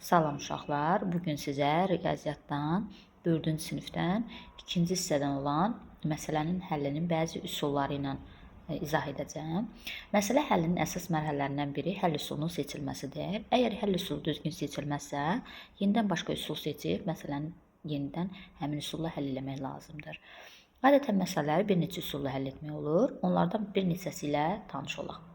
Salam uşaqlar, bugün sizə riyaziyyatdan 4-cü sinifdən 2-ci hissədən olan məsələnin həllinin bəzi üsulları ilə izah edəcəm. Məsələ həllinin əsas mərhələlərindən biri həll üsulunun seçilməsidir. Əgər həll üsulu düzgün seçilməzsə, yenidən başqa üsul seçib məsələni yenidən həmin üsulla həll etmək lazımdır. Adətən məsələləri bir neçə üsulla həll etmək olur. Onlardan bir neçəsi ilə tanış olaq.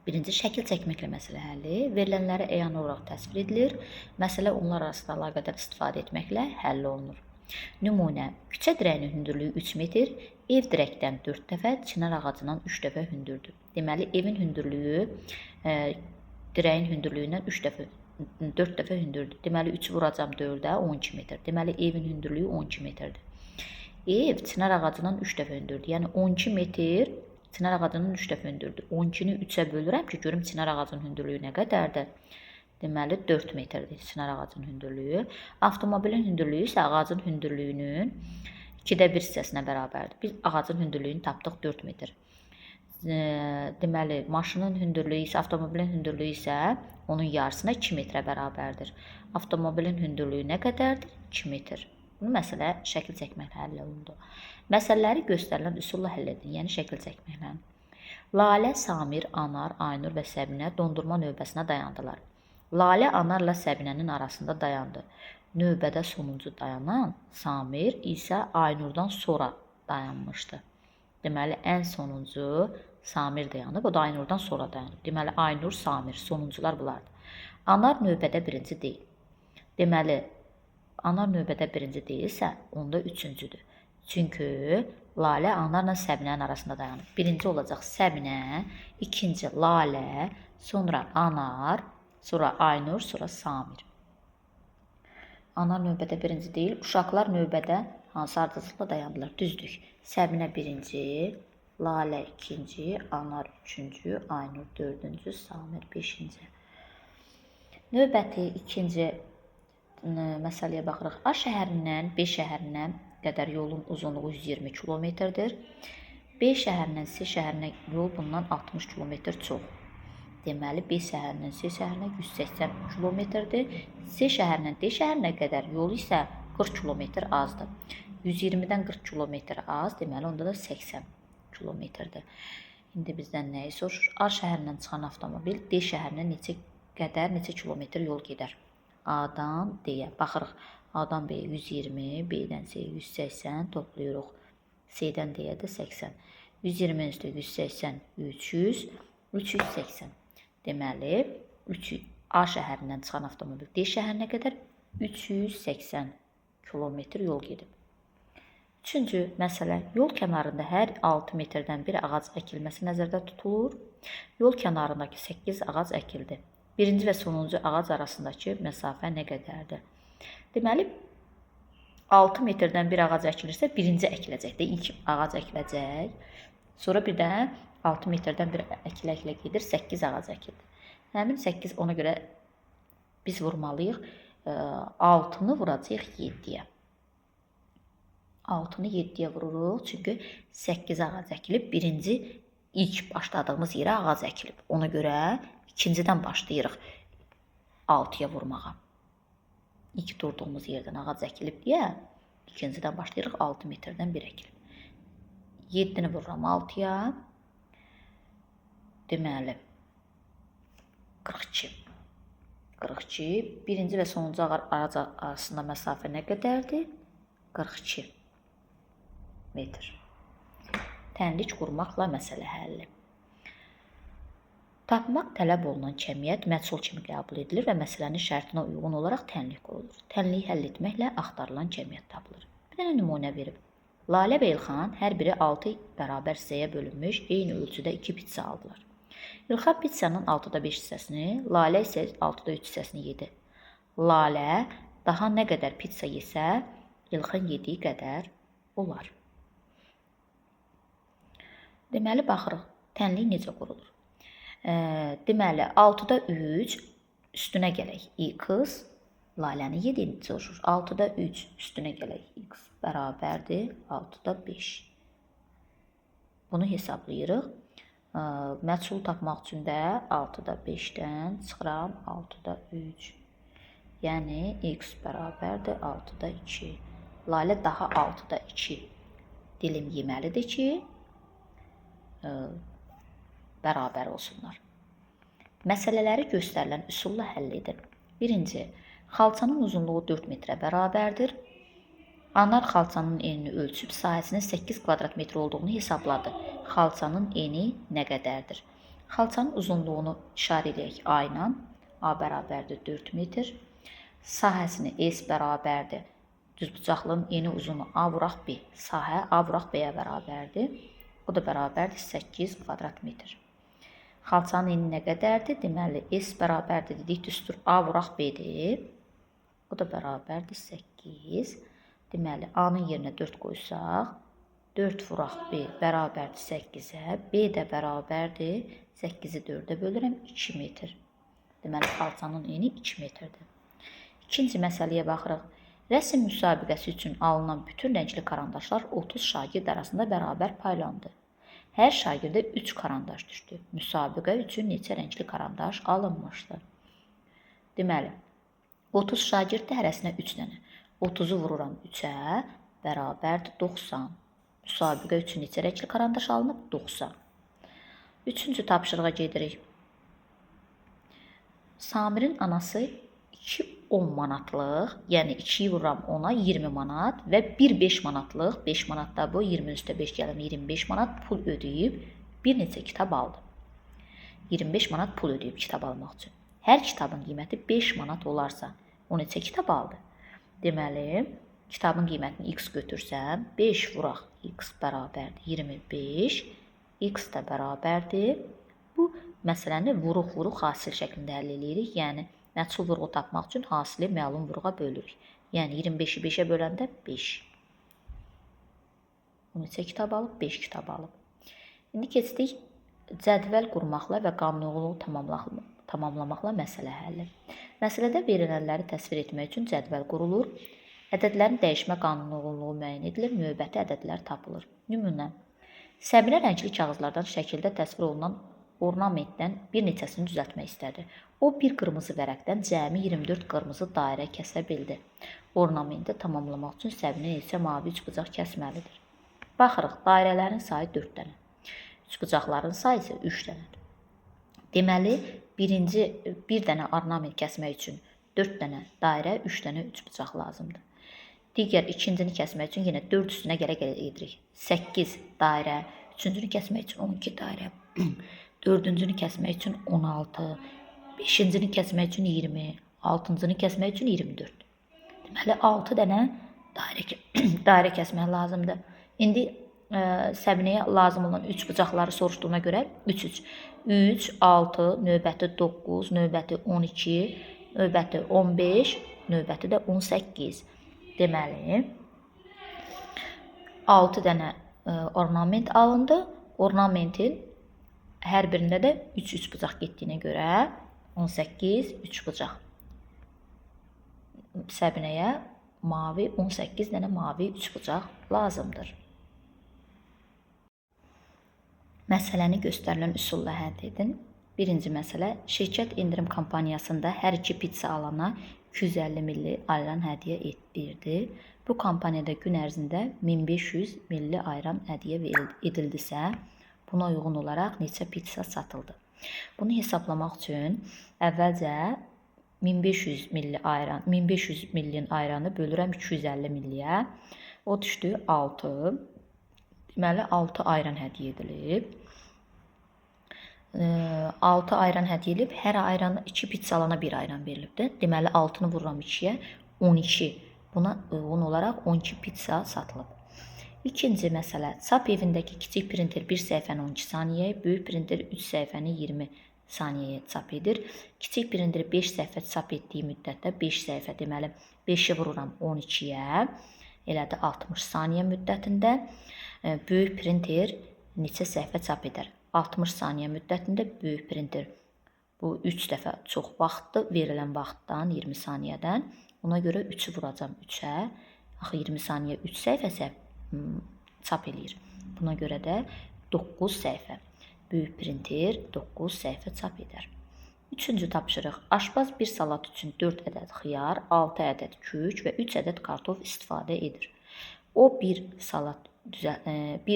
Birinci, şəkil çəkməklə məsələ həlli. Verilənləri əyani olaraq təsvir edilir. Məsələ onlar arasında əlaqədar istifadə etməklə həll olunur. Nümunə, küçə dirəyinin hündürlüyü 3 metr, ev dirəkdən 4 dəfə, çinar ağacından 3 dəfə hündürdür. Deməli, evin hündürlüyü dirəyin hündürlüyündən 4 dəfə hündürdür. Deməli, 3 vuracam 4-ə 12 metr. Deməli, evin hündürlüyü 12 metrdir. Ev çinar ağacından 3 dəfə hündürdür. Yəni 12 metr çinar ağacının 3 dəfə hündürdür. 12-ni 3-ə bölürəm ki, görüm çinar ağacının hündürlüyü nə qədərdir? Deməli, 4 metrdir çinar ağacının hündürlüyü. Avtomobilin hündürlüyü isə ağacın hündürlüyünün 2də 1 hissəsinə bərabərdir. Biz ağacın hündürlüyünü tapdıq 4 metr. Deməli, maşının hündürlüyü isə, avtomobilin hündürlüyü isə onun yarısına 2 metrə bərabərdir. Avtomobilin hündürlüyü nə qədərdir? 2 metr. Bunu məsələ şəkil çəkməklə həll olundu. Məsələləri göstərilən üsulla həll edin, yəni şəkil çəkməklə. Lalə, Samir, Anar, Aynur və Səbinə dondurma növbəsinə dayandılar. Lalə Anarla Səbinənin arasında dayandı. Növbədə sonuncu dayanan Samir isə Aynurdan sonra dayanmışdı. Deməli, ən sonuncu Samir dayanıb, o da Aynurdan sonra dayanıb. Deməli, Aynur, Samir, sonuncular bunlardır. Anar növbədə birinci deyil. Deməli, Anar növbədə birinci deyilsə, onda üçüncüdür. Çünki Lalə Anarla Səbinənin arasında dayanıb. Birinci olacaq Səbinə, ikinci Lalə, sonra Anar, sonra Aynur, sonra Samir. Anar növbədə birinci deyil. Uşaqlar növbədə hansı ardıcılıqla dayandılar? Düzdür. Səbinə birinci, Lalə ikinci, Anar üçüncü, Aynur dördüncü, Samir beşinci. Növbəti ikinci məsələyə baxırıq. A şəhərindən B şəhərindən qədər yolun uzunluğu 120 kilometrdir. B şəhərindən C şəhərinə yol bundan 60 kilometr çox. Deməli, B şəhərindən C şəhərinə 180 kilometrdir. C şəhərindən D şəhərinə qədər yol isə 40 kilometr azdır. 120-dən 40 kilometr az, deməli, onda da 80 kilometrdir. İndi bizdən nəyi soruşur? A şəhərindən çıxan avtomobil D şəhərinə neçə kilometr yol gedər? A-dan D-yə baxırıq. A-dan B-yə 120, B-dən C-yə 180 toplayırıq. C-dən D-yə də 80. 120 üstə 180, 300, 380. Deməli, A şəhərindən çıxan avtomobil D şəhərinə qədər 380 kilometr yol gedib. Üçüncü məsələ, yol kənarında hər 6 metrdən bir ağac əkilməsi nəzərdə tutulur. Yol kənarındakı 8 ağac əkildi. Birinci və sonuncu ağac arasındakı məsafə nə qədərdir? Deməli, 6 metrdən bir ağac əkilirsə, birinci əkiləcək də, ilk ağac əkiləcək. Sonra bir də 6 metrdən bir əkilə gedir, 8 ağac əkilir. Həmin 8, ona görə biz vurmalıyıq, 6-nı vuracaq 7-yə. 6-nı 7-yə vururuq, çünki 8 ağac əkilib, birinci ilk başladığımız yerə ağac əkilib. Ona görə ikincidən başlayırıq 6-ya vurmağa. İlk durduğumuz yerdən ağac əkilib deyə, ikincidən başlayırıq 6 metrdən bir əkilib. 7-ni vururam 6-ya. Deməli, 42. 42. Birinci və sonuncu ağac arasında məsafə nə qədərdir? 42 metr. Tənlik qurmaqla məsələ həlli. Tapmaq tələb olunan kəmiyyət məchul kimi qəbul edilir və məsələnin şərtinə uyğun olaraq tənlik qurulur. Tənliyi həll etməklə axtarılan kəmiyyət tapılır. Bir dənə nümunə verib. Lalə və İlxan hər biri 6 bərabər hissəyə bölünmüş, eyni ölçüdə 2 pitsa aldılar. İlxan pitsanın 6-da 5 hissəsini, Lalə isə 6-da 3 hissəsini yedi. Lalə daha nə qədər pitsa yesə, İlxan yediyi qədər olar. Deməli, baxırıq, tənlik necə qurulur? Deməli, 6-da 3 üstünə gələk x, Lalənin yediyini soruşur. 6-da 3 üstünə gələk x bərabərdir 6-da 5. Bunu hesablayırıq. Məchul tapmaq üçün də 6-da 5-dən çıxıram 6-da 3. Yəni x bərabərdir 6-da 2. Lalə daha 6-da 2 dilim yeməlidir ki, bərabər olsunlar. Məsələləri göstərilən üsulla həll edin. Birinci, xalçanın uzunluğu 4 metrə bərabərdir. Anar xalçanın enini ölçüb sahəsinin 8 kvadrat metr olduğunu hesabladı. Xalçanın eni nə qədərdir? Xalçanın uzunluğunu işarə edək A ilə. A bərabərdir 4 metr. Sahəsini S bərabərdir. Düzbucaqlının eni uzunu A vuraq B. Sahə A vuraq B-yə bərabərdir. O da bərabərdir 8 kvadrat metr. Xalçanın eni nə qədərdir? Deməli, S bərabərdir dedik, düstur A vuraq B-dir. O da bərabərdir 8. Deməli, A-nın yerinə 4 qoysaq, 4 vuraq B bərabərdir 8-ə. B də bərabərdir 8-i 4-ə bölürəm 2 metr. Deməli, xalçanın eni 2 metrdir. İkinci məsələyə baxırıq. Rəsm müsabiqəsi üçün alınan bütün rəngli karandaşlar 30 şagird arasında bərabər paylandı. Hər şagirdə 3 karandaş düşdü. Müsabiqə üçün neçə rəngli karandaş alınmışdı? Deməli, 30 şagirddə hərəsinə 3 dənə. 30-u vururam 3-ə, bərabərdir 90. Müsabiqə üçün neçə rəngli karandaş alınıb? 90. Üçüncü tapşırığa gedirik. Samirin anası 2 10 manatlıq, yəni 2-yi vururam 10-a 20 manat və 1 5 manatlıq, 5 manat da bu, 20-nin üstə 5 gələm, 25 manat pul ödəyib bir neçə kitab aldı. 25 manat pul ödəyib kitab almaq üçün. Hər kitabın qiyməti 5 manat olarsa, o neçə kitab aldı? Deməli, kitabın qiymətini x götürsəm, 5 vuraq x bərabərdir 25, x də bərabərdir. Bu məsələni vuruq hasil şəklində həll edirik, yəni məchul vurğu tapmaq üçün hasili məlum vurğa bölürük. Yəni 25-i 5-ə böləndə 5. O neçə kitab alıb? 5 kitab alıb. İndi keçdik cədvəl qurmaqla və qanunuqluğu tamamlamaqla məsələ həlli. Məsələdə verilənləri təsvir etmək üçün cədvəl qurulur. Ədədlərin dəyişmə qanunuqluğu müəyyən edilir, növbəti ədədlər tapılır. Nümunə. Səbinə rəngli kağızlardan şəkildə təsvir olunan ornamentdən bir neçəsini düzəltmək istədi. O, bir qırmızı vərəqdən cəmi 24 qırmızı dairə kəsə bildi. Ornamenti tamamlamaq üçün səbinə neçə mavi üçbucaq kəsməlidir? Baxırıq, dairələrin sayı 4 dənə. Üçbucaqların sayı isə 3 dənədir. Deməli, bir dənə ornament kəsmək üçün 4 dənə dairə, 3 dənə üçbucaq lazımdır. Digər ikincini kəsmək üçün yenə 4 üstünə gələ edirik. 8 dairə, üçüncünü kəsmək üçün 12 dairə, dördüncünü kəsmək üçün 16, 5-cini kəsmək üçün 20, 6-cını kəsmək üçün 24. Deməli, 6 dənə dairə kəsmək lazımdır. İndi səbinəyə lazım olan 3 bucaqları soruşduğuna görə 3, 6, növbəti 9, növbəti 12, növbəti 15, növbəti də 18. Deməli, 6 dənə ornament alındı. Ornamentin hər birində də 3 bucaq getdiyinə görə 18 3 bucaq. Səbinəyə mavi 18 dənə mavi 3 bucaq lazımdır. Məsələni göstərilən üsulla həll edin. Birinci məsələ, şirkət endirim kampaniyasında hər 2 pizza alana 250 milli ayran hədiyyə etdirdi. Bu kampaniyada gün ərzində 1500 milli ayran hədiyyə edildisə, buna uyğun olaraq neçə pizza satıldı? Bunu hesablamaq üçün əvvəlcə 1500 millin ayranı bölürəm 250 milliyə. O düşdü 6. Deməli 6 ayran hədiyyə edilib. 6 ayran hədiyyə edilib. Hər ayran 2 pizza alana 1 ayran verilibdir. Deməli 6-nı vururam 2-yə 12. Buna uyğun olaraq 12 pizza satılıb. İkinci məsələ, çap evindəki kiçik printer 1 səhifəni 12 saniyəyə, böyük printer 3 səhifəni 20 saniyəyə çap edir. Kiçik printer 5 səhifə çap etdiyi müddətdə 5 səhifə, deməli 5-i vururam 12-yə, elədi 60 saniyə müddətində. Böyük printer neçə səhifə çap edər? 60 saniyə müddətində böyük printer. Bu 3 dəfə çox vaxtdır, verilən vaxtdan 20 saniyədən. Ona görə 3-ü vuracam 3-ə. Axı 20 saniyə 3 səhifə çap eləyir. Buna görə də 9 səhifə. Böyük printer 9 səhifə çap edər. Üçüncü tapşırıq. Aşpaz bir salat üçün 4 ədəd xiyar, 6 ədəd kük və 3 ədəd kartof istifadə edir. O bir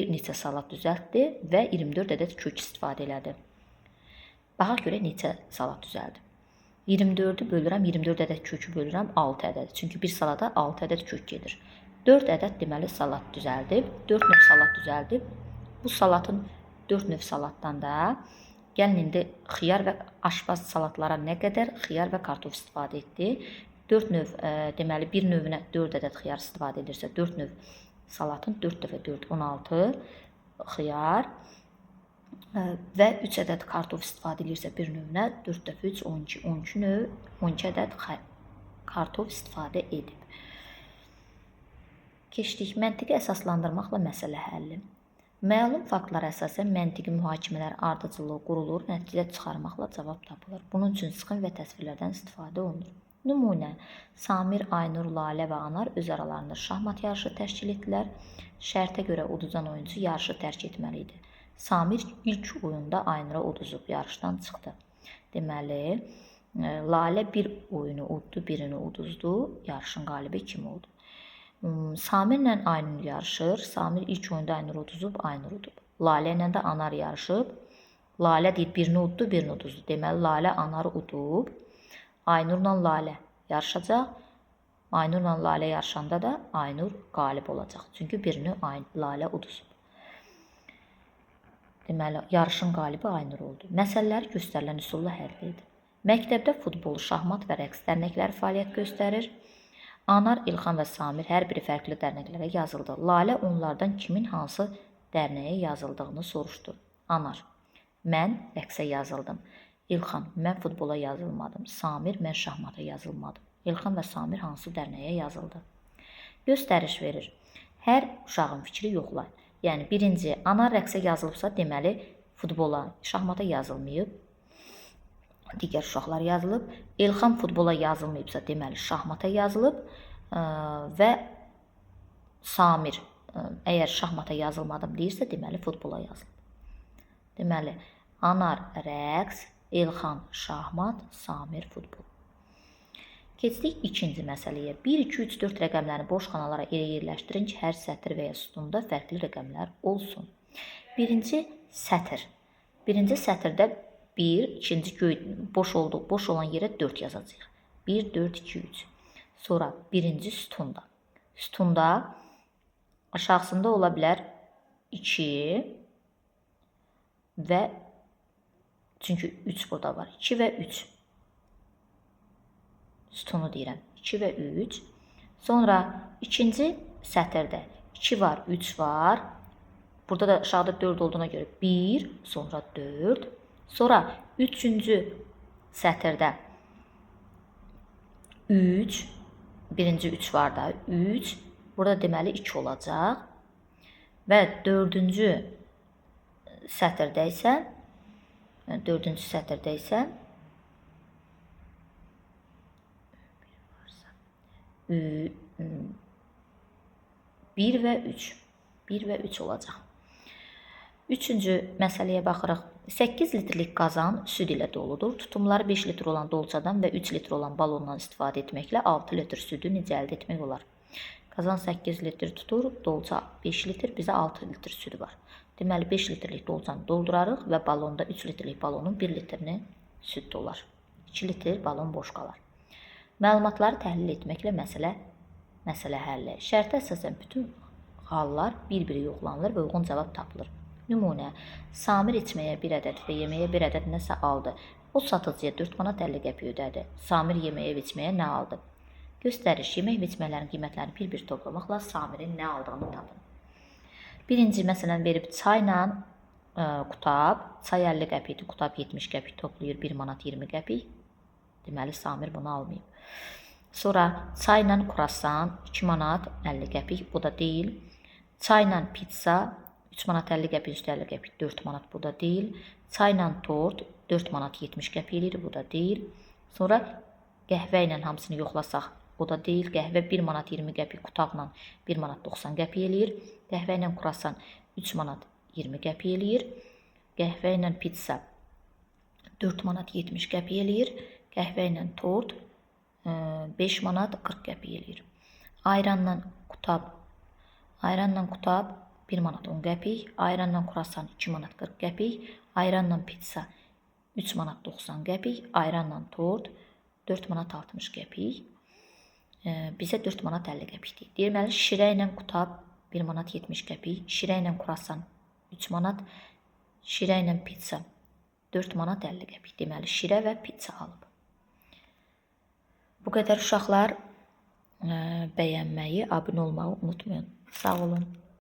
neçə salat düzəltdi və 24 ədəd kök istifadə elədi. Baxaq görə neçə salat düzəldi. 24-ü bölürəm, 24 ədəd kökü bölürəm 6 ədəd. Çünki bir salata 6 ədəd kök gedir. 4 ədəd deməli salat düzəldib, 4 növ salat düzəldib. Bu salatın 4 növ salatdan da gəlin indi xiyar və aşpaz salatlara nə qədər xiyar və kartof istifadə etdi. 4 növ deməli bir növünə 4 ədəd xiyar istifadə edirsə, 4 növ salatın 4 dəfə 4 16 xiyar və 3 ədəd kartof istifadə edirsə bir növünə 4 dəfə 3 12 12 növ 12 ədəd kartof istifadə edib. Keçdik məntiqi əsaslandırmaqla məsələ həlli. Məlum faktlara əsasən məntiqi mühakimələr ardıcıllığı qurulur, nəticə çıxarmaqla cavab tapılır. Bunun üçün sıxım və təsvirlərdən istifadə olunur. Nümunə: Samir, Aynur, Lalə və Anar öz aralarında şahmat yarışı təşkil etdilər. Şərtə görə uduzan oyuncu yarışı tərk etməli idi. Samir ilk oyunda Aynura uduzub yarışdan çıxdı. Deməli, Lalə bir oyunu uddu, birini uduzdu. Yarışın qalibi kim oldu? Samirlə Aynur yarışır. Samir ilk oyunda Aynur uduzub, Aynur udub. Lalə ilə də Anar yarışıb. Lalə deyir, birini uddu, birini uduzdu. Deməli, Lalə Anarı udub. Aynurla Lalə yarışacaq. Aynurla Lalə yarışanda da Aynur qalib olacaq. Çünki birini Lalə uduzub. Deməli, yarışın qalibi Aynur oldu. Məsələləri göstərilən üsulla həll edin. Məktəbdə futbol, şahmat və rəqs dərnəkləri fəaliyyət göstərir. Anar, İlxan və Samir hər biri fərqli dərnəklərə yazıldı. Lalə onlardan kimin hansı dərnəyə yazıldığını soruşdu. Anar: Mən rəqsə yazıldım. İlxan: Mən futbola yazılmadım. Samir: Mən şahmata yazılmadım. İlxan və Samir hansı dərnəyə yazıldı? Göstəriş verir. Hər uşağın fikri yoxlayın. Yəni, birinci, Anar rəqsə yazılıbsa, deməli, futbola, şahmata yazılmayıb. Digər uşaqlar yazılıb. İlxan futbola yazılmayıbsa, deməli, şahmata yazılıb və Samir əgər şahmata yazılmadım deyirsə, deməli, futbola yazılıb. Deməli, Anar rəqs, İlxan şahmat, Samir futbol. Keçdik ikinci məsələyə. 1, 2, 3, 4 rəqəmlərini boş xanalara elə yerləşdirin ki, hər sətr və ya sütunda fərqli rəqəmlər olsun. Birinci sətr. Birinci sətrdə 1, ikinci boş olan yerə 4 yazacağıq. 1, 4, 2, 3. Sonra birinci sütunda. Sütunda aşağısında ola bilər 2 və çünki 3 burada var. 2 və 3. Sütunu deyirəm. 2 və 3. Sonra ikinci sətirdə 2 var, 3 var. Burada da aşağıda 4 olduğuna görə 1, sonra 4. Sonra üçüncü sətirdə 3, birinci 3 var da 3, burada deməli 2 olacaq və dördüncü sətirdə isə 1 və 3 olacaq. Üçüncü məsələyə baxırıq. 8 litrlik qazan süd ilə doludur. Tutumları 5 litr olan dolçadan və 3 litr olan balondan istifadə etməklə 6 litr südü necə əldə etmək olar? Qazan 8 litr tutur, dolça 5 litr, bizə 6 litr süd var. Deməli, 5 litrlik dolçanı doldurarıq və balonda 3 litrlik balonun 1 litrini süd dolar. 2 litr balon boş qalar. Məlumatları təhlil etməklə məsələ həlli. Şərtə əsasən bütün hallar bir-biri yoxlanılır və uyğun cavab tapılır. Nümunə: Samir içməyə 1 ədəd və yeməyə 1 ədəd nəsə aldı. O satıcıya 4 manat 50 qəpik ödədi. Samir yeməyə və içməyə nə aldı? Göstəriş: yemək və içməklərin qiymətlərini bir-bir toplamaqla Samirin nə aldığını tapın. Birinci, məsələn, verib çayla qutab. Çay 50 qəpikdir, qutab 70 qəpik toplayır, 1 manat 20 qəpik. Deməli, Samir bunu almayıb. Sonra çayla kruasan 2 manat 50 qəpik, bu da deyil. Çayla pizza 3 manat 50 qəpik, üstə 50 qəpik, 4 manat, bu da deyil. Çayla tort 4 manat 70 qəpik eləyir, bu da deyil. Sonra qəhvə ilə hamısını yoxlasaq, o da deyil. Qəhvə 1 manat 20 qəpik, qutabla 1 manat 90 qəpik eləyir. Qəhvə ilə kruasan 3 manat 20 qəpik eləyir. Qəhvə ilə pizza 4 manat 70 qəpik eləyir. Qəhvə ilə tort 5 manat 40 qəpik eləyir. Ayranla qutab 1 manat 10 qəpik, ayranla kruasan 2 manat 40 qəpik, ayranla pizza 3 manat 90 qəpik, ayranla tort 4 manat 60 qəpik. Bizə 4 manat 50 qəpikdir. Deməli, şirə ilə qutab 1 manat 70 qəpik, şirə ilə kruasan 3 manat, şirə ilə pizza 4 manat 50 qəpik. Deməli, şirə və pizza alıb. Bu qədər uşaqlar, bəyənməyi, abunə olmağı unutmayın. Sağ olun.